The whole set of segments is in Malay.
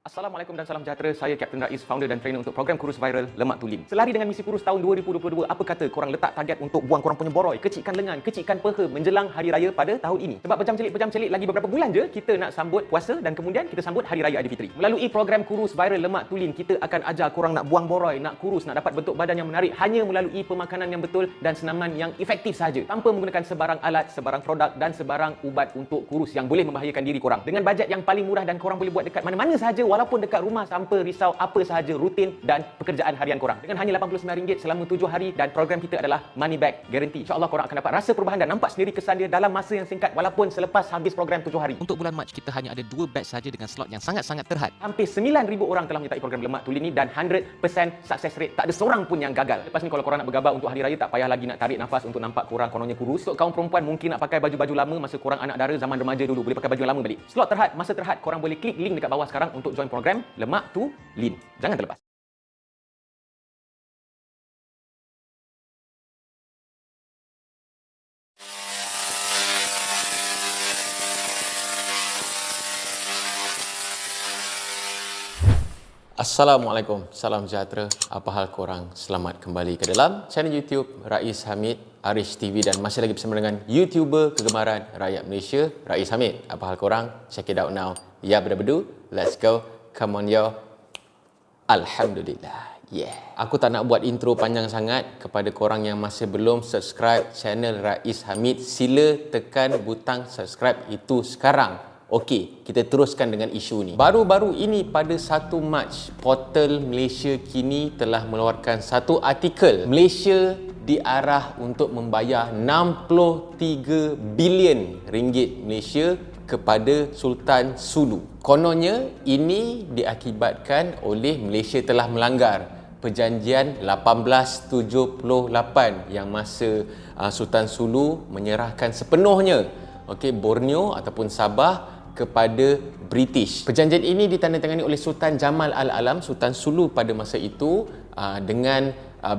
Assalamualaikum dan salam sejahtera. Saya Kapten Rais, founder dan trainer untuk program kurus viral Lemak Tu Lean. Selari dengan misi kurus tahun 2022, apa kata korang letak target untuk buang korang punya boroi, kecilkan lengan, kecilkan peha menjelang hari raya pada tahun ini. Sebab pejam celik lagi beberapa bulan je kita nak sambut puasa dan kemudian kita sambut hari raya Aidilfitri. Melalui program kurus viral Lemak Tu Lean, kita akan ajar korang nak buang boroi, nak kurus, nak dapat bentuk badan yang menarik hanya melalui pemakanan yang betul dan senaman yang efektif sahaja, tanpa menggunakan sebarang alat, sebarang produk dan sebarang ubat untuk kurus yang boleh membahayakan diri korang. Dengan bajet yang paling murah dan korang boleh buat dekat mana-mana sahaja, walaupun dekat rumah, tanpa risau apa sahaja rutin dan pekerjaan harian korang. Dengan hanya RM89 selama 7 hari, dan program kita adalah money back guarantee. InsyaAllah korang akan dapat rasa perubahan dan nampak sendiri kesan dia dalam masa yang singkat walaupun selepas habis program 7 hari. Untuk bulan Mac, kita hanya ada 2 batch saja dengan slot yang sangat-sangat terhad. Hampir 9,000 orang telah menyertai program Lemak Tu Lean ni dan 100% success rate. Tak ada seorang pun yang gagal. Lepas ni kalau korang nak bergabar untuk hari raya, tak payah lagi nak tarik nafas untuk nampak korang kononnya kurus. Untuk kaum perempuan mungkin nak pakai baju-baju lama masa korang anak dara zaman remaja dulu, boleh pakai baju yang lama balik. Slot terhad, masa terhad, korang boleh klik link dekat bawah sekarang untuk join program Lemak Tu Lean. Jangan terlepas. Assalamualaikum, salam sejahtera. Apa hal korang? Selamat kembali ke dalam channel YouTube Rais Hamid, Arish TV, dan masih lagi bersama dengan YouTuber kegemaran rakyat Malaysia, Rais Hamid. Apa hal korang? Check it out now. Ya, bedu, let's go. Come on yo. Alhamdulillah. Yeah. Aku tak nak buat intro panjang sangat. Kepada korang yang masih belum subscribe channel Rais Hamid, sila tekan butang subscribe itu sekarang. Okey, kita teruskan dengan isu ni. Baru-baru ini pada 1 Mac, portal Malaysia Kini telah mengeluarkan satu artikel. Malaysia diarah untuk membayar 63 bilion ringgit Malaysia kepada Sultan Sulu. Kononnya ini diakibatkan oleh Malaysia telah melanggar Perjanjian 1878 yang masa Sultan Sulu menyerahkan sepenuhnya Borneo ataupun Sabah kepada British. Perjanjian ini ditandatangani oleh Sultan Jamal Al-Alam, Sultan Sulu pada masa itu, dengan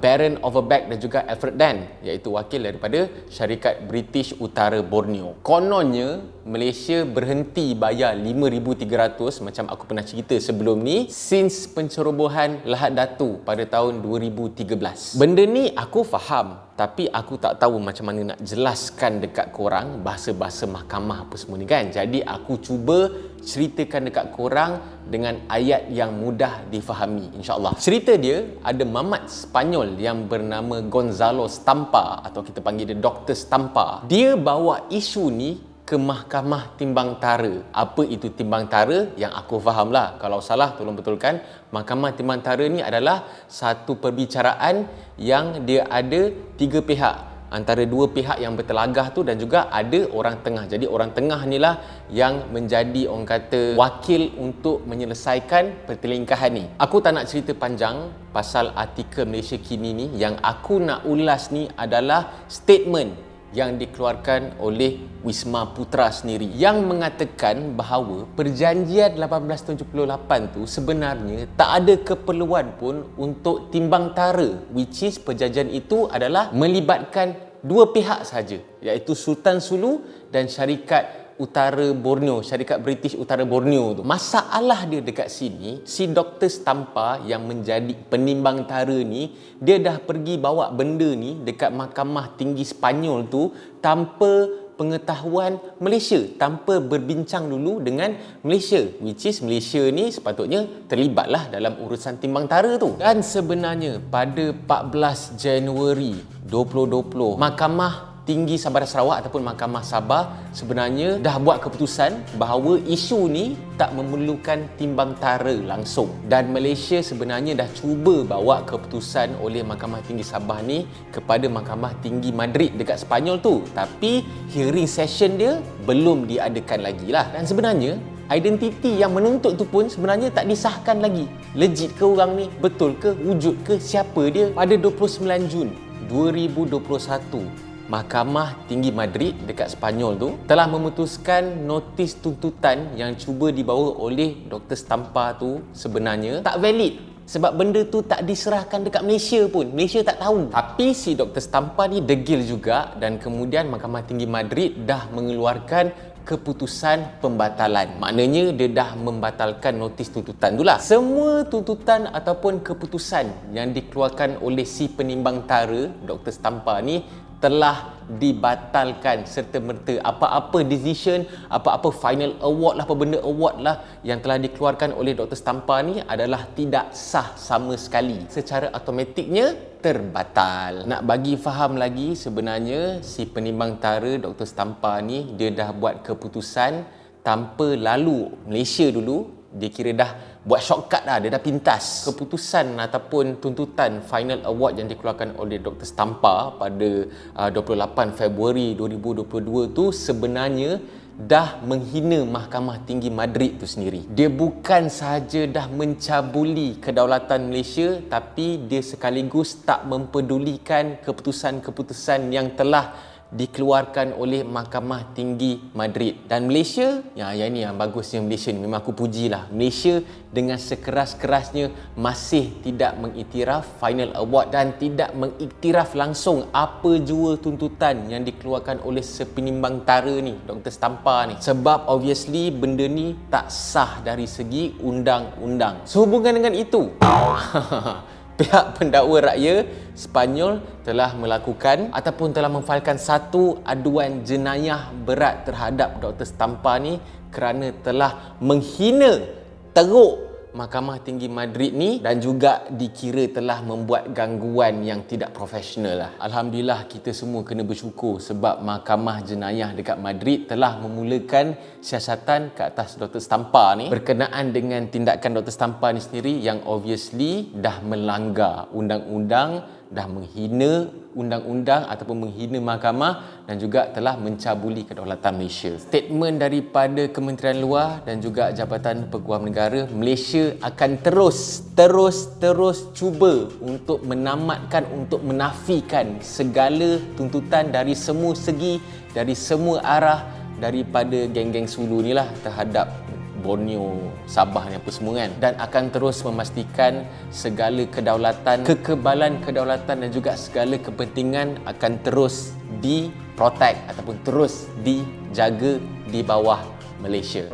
Baron Overbeck dan juga Alfred Dan, iaitu wakil daripada syarikat British Utara Borneo. Kononnya Malaysia berhenti bayar 5,300 macam aku pernah cerita sebelum ni since pencerobohan Lahad Datu pada tahun 2013. Benda ni aku faham, tapi aku tak tahu macam mana nak jelaskan dekat korang bahasa-bahasa mahkamah apa semua ni kan. Jadi aku cuba ceritakan dekat korang dengan ayat yang mudah difahami, insyaAllah. Cerita dia, ada mamat Spanyol yang bernama Gonzalo Stampa, atau kita panggil dia Dr. Stampa. Dia bawa isu ni ke Mahkamah Timbang Tara. Apa itu Timbang Tara? Yang aku faham lah. Kalau salah tolong betulkan. Mahkamah Timbang Tara ni adalah satu perbicaraan yang dia ada 3 pihak. Antara 2 pihak yang bertelagah tu dan juga ada orang tengah. Jadi orang tengah ni lah yang menjadi orang kata wakil untuk menyelesaikan pertelingkahan ni. Aku tak nak cerita panjang pasal artikel Malaysia Kini ni. Yang aku nak ulas ni adalah statement yang dikeluarkan oleh Wisma Putra sendiri yang mengatakan bahawa perjanjian 1878 tu sebenarnya tak ada keperluan pun untuk timbang tara, which is perjanjian itu adalah melibatkan 2 pihak sahaja, iaitu Sultan Sulu dan syarikat Utara Borneo, syarikat British Utara Borneo tu. Masalah dia dekat sini, si Dr. Stampa yang menjadi penimbang tara ni, dia dah pergi bawa benda ni dekat Mahkamah Tinggi Spanyol tu tanpa pengetahuan Malaysia, tanpa berbincang dulu dengan Malaysia, which is Malaysia ni sepatutnya terlibatlah dalam urusan timbang tara tu. Dan sebenarnya pada 14 Januari 2020, Mahkamah Tinggi Sabah dan Sarawak ataupun Mahkamah Sabah sebenarnya dah buat keputusan bahawa isu ni tak memerlukan timbang tara langsung. Dan Malaysia sebenarnya dah cuba bawa keputusan oleh Mahkamah Tinggi Sabah ni kepada Mahkamah Tinggi Madrid dekat Sepanyol tu. Tapi hearing session dia belum diadakan lagi lah. Dan sebenarnya identiti yang menuntut tu pun sebenarnya tak disahkan lagi. Legit ke orang ni? Betul ke? Wujud ke? Siapa dia? Pada 29 Jun 2021, Mahkamah Tinggi Madrid dekat Sepanyol tu telah memutuskan notis tuntutan yang cuba dibawa oleh Dr. Stampa tu sebenarnya tak valid. Sebab benda tu tak diserahkan dekat Malaysia pun. Malaysia tak tahu. Tapi si Dr. Stampa ni degil juga, dan kemudian Mahkamah Tinggi Madrid dah mengeluarkan keputusan pembatalan. Maknanya dia dah membatalkan notis tuntutan tu lah. Semua tuntutan ataupun keputusan yang dikeluarkan oleh si penimbang tara Dr. Stampa ni telah dibatalkan serta-merta. Apa-apa decision, apa-apa final award lah, apa benda award lah yang telah dikeluarkan oleh Dr. Stampa ni adalah tidak sah sama sekali. Secara automatiknya terbatal. Nak bagi faham lagi, sebenarnya si penimbang tara Dr. Stampa ni dia dah buat keputusan tanpa lalu Malaysia dulu. Dia kira dah buat shortcut dah, dia dah pintas. Keputusan ataupun tuntutan final award yang dikeluarkan oleh Dr. Stampa pada 28 Februari 2022 tu sebenarnya dah menghina Mahkamah Tinggi Madrid tu sendiri. Dia bukan sahaja dah mencabuli kedaulatan Malaysia, tapi dia sekaligus tak mempedulikan keputusan-keputusan yang telah dikeluarkan oleh Mahkamah Tinggi Madrid. Dan Malaysia, yang ni yang bagusnya Malaysia ni, memang aku pujilah. Malaysia dengan sekeras-kerasnya masih tidak mengiktiraf final award dan tidak mengiktiraf langsung apa jua tuntutan yang dikeluarkan oleh sepenimbang tara ni, Dr. Stampa ni. Sebab obviously benda ni tak sah dari segi undang-undang. Sehubungan dengan itu, pihak pendakwa raya Sepanyol telah melakukan ataupun telah memfailkan satu aduan jenayah berat terhadap Dr. Stampa ni kerana telah menghina teruk Mahkamah Tinggi Madrid ni dan juga dikira telah membuat gangguan yang tidak profesional lah. Alhamdulillah, kita semua kena bersyukur sebab Mahkamah Jenayah dekat Madrid telah memulakan siasatan ke atas Dr. Stampa ni berkenaan dengan tindakan Dr. Stampa ni sendiri yang obviously dah melanggar undang-undang, dah menghina undang-undang ataupun menghina mahkamah dan juga telah mencabuli kedaulatan Malaysia. Statement daripada Kementerian Luar dan juga Jabatan Peguam Negara, Malaysia akan terus cuba untuk menamatkan, untuk menafikan segala tuntutan dari semua segi, dari semua arah daripada geng-geng Sulu ni lah terhadap Borneo, Sabah ni apa semua kan, dan akan terus memastikan segala kedaulatan, kekebalan kedaulatan dan juga segala kepentingan akan terus diprotect ataupun terus dijaga di bawah Malaysia.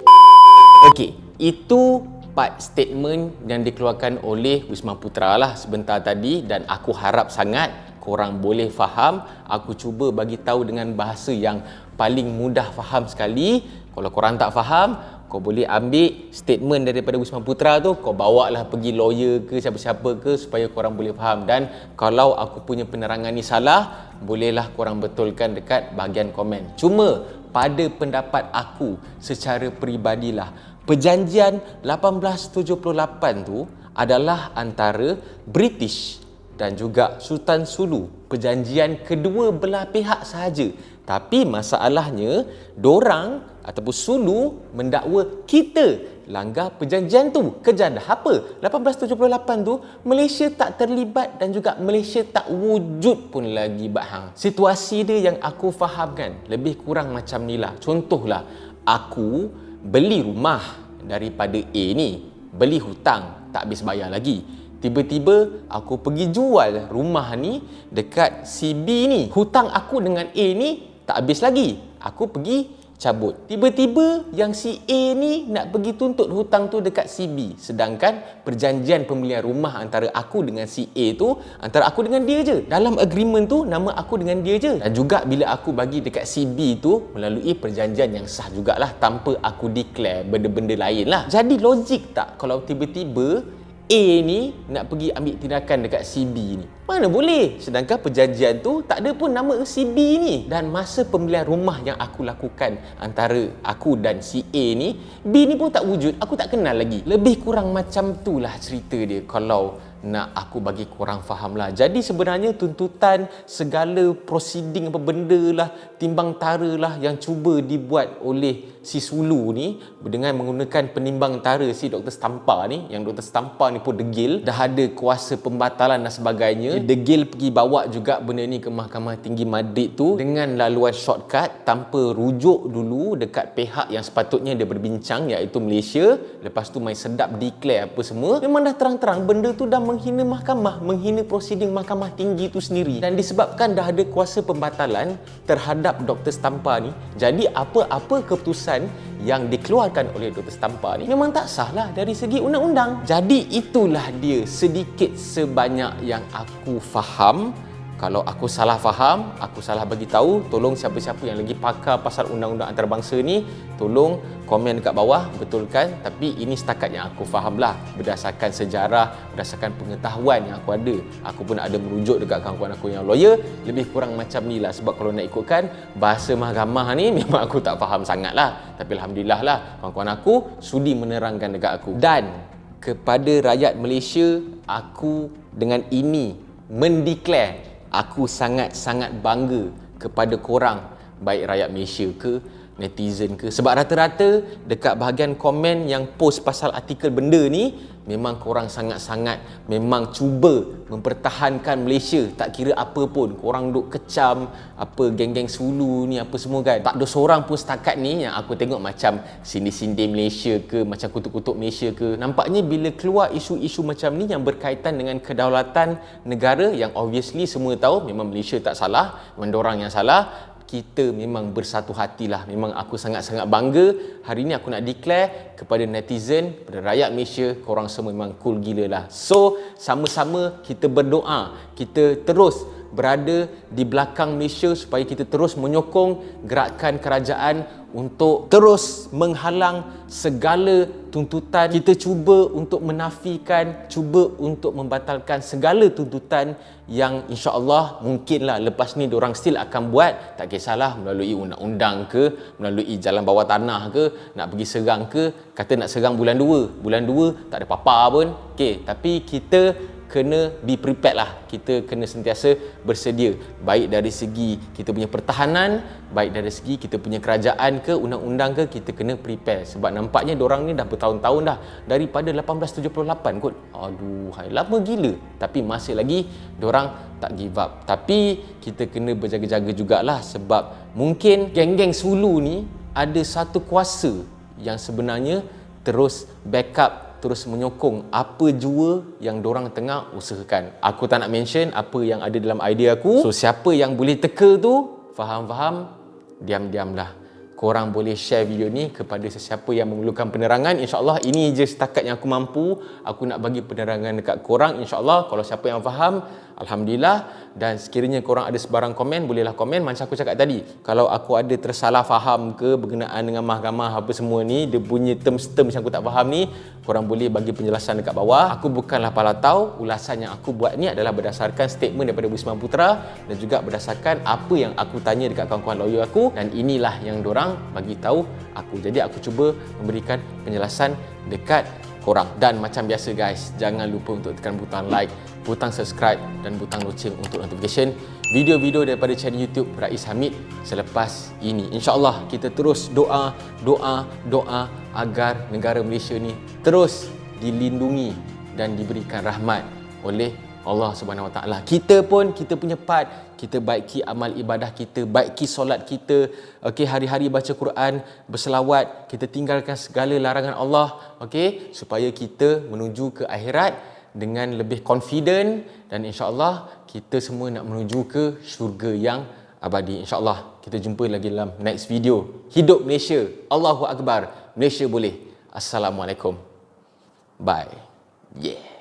Okey, itu part statement yang dikeluarkan oleh Wisma Putra lah sebentar tadi dan aku harap sangat korang boleh faham. Aku cuba bagi tahu dengan bahasa yang paling mudah faham sekali. Kalau korang tak faham, kau boleh ambil statement daripada Wisma Putra tu, kau bawa lah pergi lawyer ke siapa-siapa ke supaya korang boleh faham. Dan kalau aku punya penerangan ni salah, bolehlah korang betulkan dekat bahagian komen. Cuma pada pendapat aku secara peribadilah, perjanjian 1878 tu adalah antara British dan juga Sultan Sulu. Perjanjian kedua belah pihak sahaja. Tapi masalahnya, dorang ataupun Sulu mendakwa kita langgar perjanjian tu. Kejadah apa? 1878 tu Malaysia tak terlibat dan juga Malaysia tak wujud pun lagi bahang. Situasi dia yang aku fahamkan lebih kurang macam ni lah. Contohlah, aku beli rumah daripada A ni, beli hutang, tak habis bayar lagi. Tiba-tiba aku pergi jual rumah ni dekat si B ni. Hutang aku dengan A ni tak habis lagi. Aku pergi cabut. Tiba-tiba yang si A ni nak pergi tuntut hutang tu dekat si B. Sedangkan perjanjian pembelian rumah antara aku dengan si A tu antara aku dengan dia je. Dalam agreement tu nama aku dengan dia je. Dan juga bila aku bagi dekat si B tu melalui perjanjian yang sah jugalah tanpa aku declare benda-benda lain lah. Jadi logik tak kalau tiba-tiba A ni nak pergi ambil tindakan dekat si B ni? Mana boleh? Sedangkan perjanjian tu tak ada pun nama si B ni. Dan masa pembelian rumah yang aku lakukan antara aku dan si A ni, B ni pun tak wujud, aku tak kenal lagi. Lebih kurang macam tu lah cerita dia kalau nak aku bagi korang faham lah. Jadi sebenarnya tuntutan segala proceeding apa benda lah, timbang tara lah yang cuba dibuat oleh si Sulu ni dengan menggunakan penimbang tara si Dr. Stampa ni, yang Dr. Stampa ni pun degil, dah ada kuasa pembatalan dan sebagainya. Dia degil pergi bawa juga benda ni ke Mahkamah Tinggi Madrid tu dengan laluan shortcut tanpa rujuk dulu dekat pihak yang sepatutnya dia berbincang, iaitu Malaysia. Lepas tu main sedap declare apa semua. Memang dah terang-terang benda tu dah menghina mahkamah, menghina prosiding mahkamah tinggi itu sendiri. Dan disebabkan dah ada kuasa pembatalan terhadap Dr. Stampa ni, jadi apa-apa keputusan yang dikeluarkan oleh Dr. Stampa ni memang tak sah lah dari segi undang-undang. Jadi itulah dia sedikit sebanyak yang aku faham. Kalau aku salah faham, aku salah bagi tahu, tolong siapa-siapa yang lagi pakar pasal undang-undang antarabangsa ni, tolong komen dekat bawah, betulkan. Tapi ini setakat yang aku faham lah, berdasarkan sejarah, berdasarkan pengetahuan yang aku ada. Aku pun ada merujuk dekat kawan-kawan aku yang lawyer, lebih kurang macam ni lah. Sebab kalau nak ikutkan bahasa mahkamah ni, memang aku tak faham sangat lah. Tapi Alhamdulillah lah, kawan-kawan aku sudi menerangkan dekat aku. Dan kepada rakyat Malaysia, aku dengan ini mendeklar, aku sangat-sangat bangga kepada korang, baik rakyat Malaysia ke, netizen ke. Sebab rata-rata dekat bahagian komen yang post pasal artikel benda ni, memang korang sangat-sangat memang cuba mempertahankan Malaysia. Tak kira apa pun, korang duk kecam apa geng-geng Sulu ni apa semua kan. Tak ada seorang pun setakat ni yang aku tengok macam sindir-sindir Malaysia ke, macam kutuk-kutuk Malaysia ke. Nampaknya bila keluar isu-isu macam ni yang berkaitan dengan kedaulatan negara, yang obviously semua tahu memang Malaysia tak salah, memang dorang yang salah, kita memang bersatu hatilah. Memang aku sangat-sangat bangga. Hari ni aku nak declare kepada netizen, kepada rakyat Malaysia, korang semua memang cool gila lah. So, sama-sama kita berdoa, kita terus berada di belakang Malaysia supaya kita terus menyokong gerakan kerajaan untuk terus menghalang segala tuntutan. Kita cuba untuk menafikan, cuba untuk membatalkan segala tuntutan yang insya-Allah mungkinlah lepas ni diorang still akan buat, tak kisahlah melalui undang-undang ke, melalui jalan bawah tanah ke, nak pergi serang ke, kata nak serang bulan 2 tak ada apa-apa pun. Okey, tapi kita kena be prepared lah. Kita kena sentiasa bersedia, baik dari segi kita punya pertahanan, baik dari segi kita punya kerajaan ke, undang-undang ke, kita kena prepare. Sebab nampaknya dorang ni dah bertahun-tahun dah, daripada 1878 kot. Aduh, lama gila. Tapi masih lagi dorang tak give up. Tapi kita kena berjaga-jaga jugalah, sebab mungkin geng-geng Sulu ni ada satu kuasa yang sebenarnya terus backup, terus menyokong apa jua yang dorang tengah usahakan. Aku tak nak mention apa yang ada dalam idea aku. So siapa yang boleh teka tu, faham-faham, diam-diamlah. Korang boleh share video ni kepada sesiapa yang memerlukan penerangan. InsyaAllah ini je setakat yang aku mampu. Aku nak bagi penerangan dekat korang. InsyaAllah kalau siapa yang faham, Alhamdulillah. Dan sekiranya korang ada sebarang komen, bolehlah komen. Macam aku cakap tadi, kalau aku ada tersalah faham ke berkenaan dengan mahkamah apa semua ni, dia punya terms-terms yang aku tak faham ni, korang boleh bagi penjelasan dekat bawah. Aku bukanlah palatau. Ulasan yang aku buat ni adalah berdasarkan statement daripada Wisman Putra dan juga berdasarkan apa yang aku tanya dekat kawan-kawan lawyer aku, dan inilah yang dorang bagi tahu aku. Jadi aku cuba memberikan penjelasan dekat korang. Dan macam biasa guys, jangan lupa untuk tekan butang like, butang subscribe dan butang loceng untuk notification video-video daripada channel YouTube Rais Hamid selepas ini. InsyaAllah kita terus doa agar negara Malaysia ni terus dilindungi dan diberikan rahmat oleh Allah Subhanahu Wa Taala. Kita pun kita punya part, kita baiki amal ibadah kita, baiki solat kita, okey, hari-hari baca Quran, berselawat, kita tinggalkan segala larangan Allah, okey, supaya kita menuju ke akhirat dengan lebih confident, dan insya-Allah kita semua nak menuju ke syurga yang abadi. InsyaAllah kita jumpa lagi dalam next video. Hidup Malaysia, Allahu Akbar, Malaysia boleh. Assalamualaikum. Bye. Yeah.